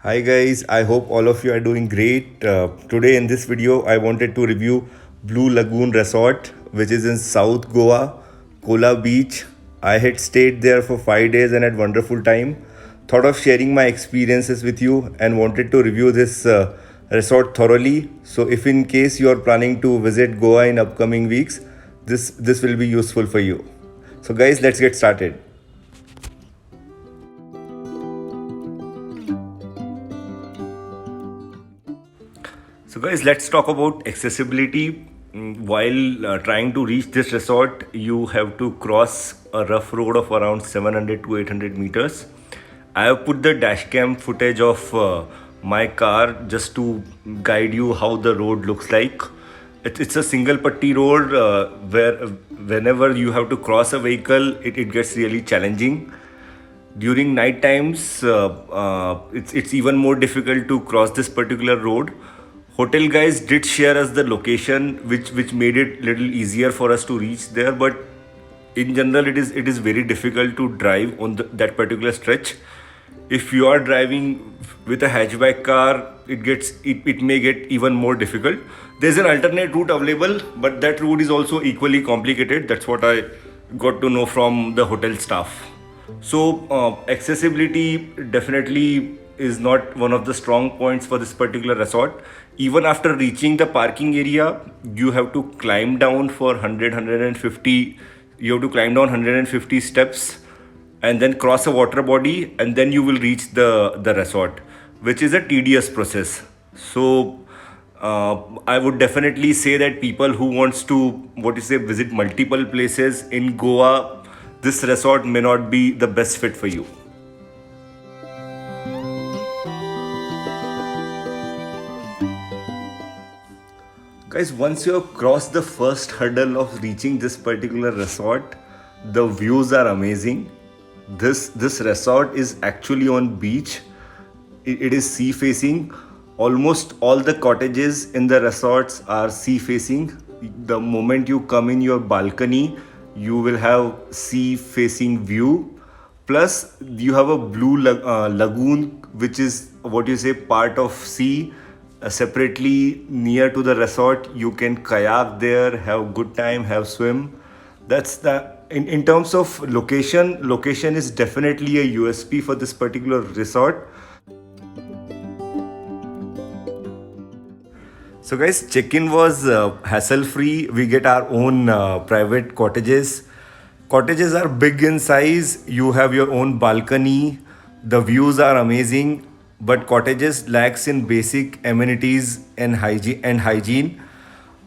Hi guys, I hope all of you are doing great. Today in this video, I wanted to review Blue Lagoon Resort, which is in South Goa, Kola Beach. I had stayed there for 5 days and had wonderful time. Thought of sharing my experiences with you and wanted to review this resort thoroughly. So if in case you are planning to visit Goa in upcoming weeks, this will be useful for you. So guys, let's get started. So, guys, let's talk about accessibility. While trying to reach this resort, you have to cross a rough road of around 700 to 800 meters. I have put the dashcam footage of my car just to guide you how the road looks like. It's a single putty road where whenever you have to cross a vehicle, it gets really challenging. During night times, it's even more difficult to cross this particular road. Hotel guys did share us the location, which made it little easier for us to reach there. But in general, it is very difficult to drive on that particular stretch. If you are driving with a hatchback car, it may get even more difficult. There's an alternate route available, but that route is also equally complicated. That's what I got to know from the hotel staff. So, accessibility definitely is not one of the strong points for this particular resort. Even after reaching the parking area, you have to climb down for 100, you have to climb down 150 steps and then cross a water body, and then you will reach the resort, which is a tedious process. So, I would definitely say that people who wants to visit multiple places in Goa, this resort may not be the best fit for you. Guys, once you have crossed the first hurdle of reaching this particular resort, the views are amazing. This resort is actually on beach. It is sea facing. Almost all the cottages in the resorts are sea facing. The moment you come in your balcony, you will have sea facing view. Plus, you have a lagoon, which is part of sea. Separately near to the resort, you can kayak there, have good time, have swim. That's the in terms of location is definitely a USP for this particular resort. So guys, check-in was hassle-free. We get our own private cottages. Cottages are big in size. You have your own balcony. The views are amazing, but cottages lacks in basic amenities and hygiene.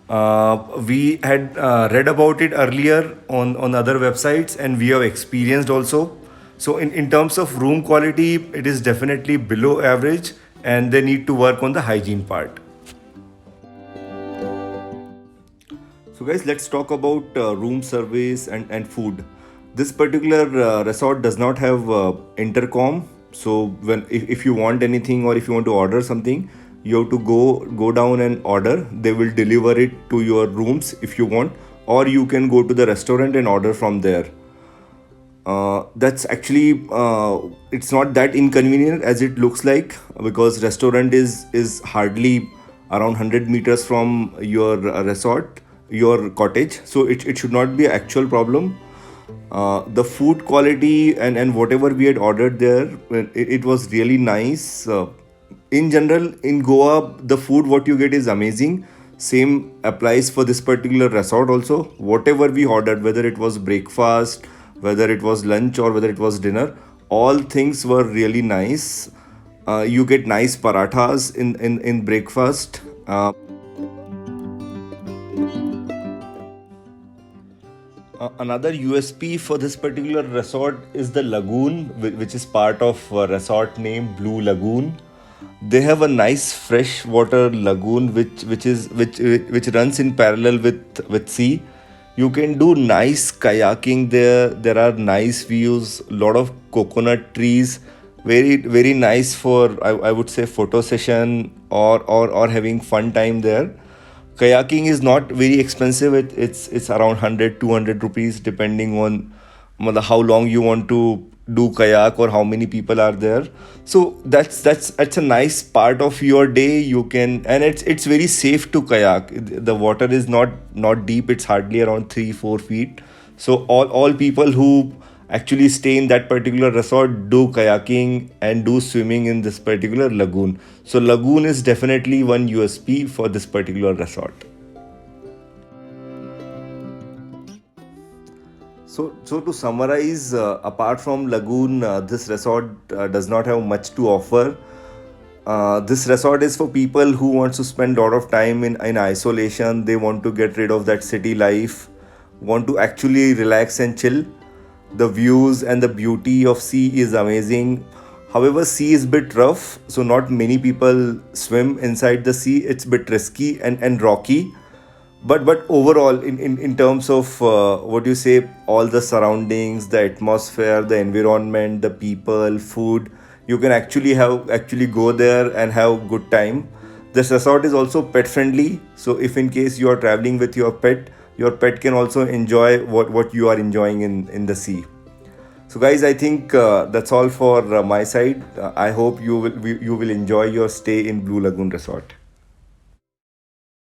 We had read about it earlier on other websites, and we have experienced also. So in terms of room quality, it is definitely below average, and they need to work on the hygiene part. So, guys, let's talk about room service and food. This particular resort does not have intercom. So, if you want anything or if you want to order something, you have to go down and order. They will deliver it to your rooms if you want, or you can go to the restaurant and order from there. That's actually it's not that inconvenient as it looks like, because restaurant is hardly around 100 meters from your resort, your cottage, so it should not be an actual problem. The food quality and whatever we had ordered there, it was really nice. In general, in Goa, the food what you get is amazing. Same applies for this particular resort also. Whatever we ordered, whether it was breakfast, whether it was lunch, or whether it was dinner, all things were really nice. You get nice parathas in breakfast. Another USP for this particular resort is the lagoon, which is part of a resort named Blue Lagoon. They have a nice freshwater lagoon which runs in parallel with sea. You can do nice kayaking there. There are nice views, lot of coconut trees, very nice for I would say photo session or having fun time there. Kayaking is not very expensive. It's around 100 200 rupees depending on how long you want to do kayak or how many people are there. So that's a nice part of your day. You can, and it's very safe to kayak. The water is not deep. It's hardly around 3-4 feet. So all people who actually stay in that particular resort do kayaking and do swimming in this particular lagoon. So lagoon is definitely one USP for this particular resort. So to summarize, apart from lagoon, this resort does not have much to offer. This resort is for people who want to spend a lot of time in isolation. They want to get rid of that city life, want to actually relax and chill. The views and the beauty of sea is amazing. However, sea is bit rough, so not many people swim inside the sea. It's bit risky and rocky. But overall, in terms of what you say, all the surroundings, the atmosphere, the environment, the people, food, you can actually go there and have good time. This resort is also pet friendly, so if in case you are traveling with your pet can also enjoy what you are enjoying in the sea. So guys, I think that's all for my side. I hope you will enjoy your stay in Blue Lagoon Resort.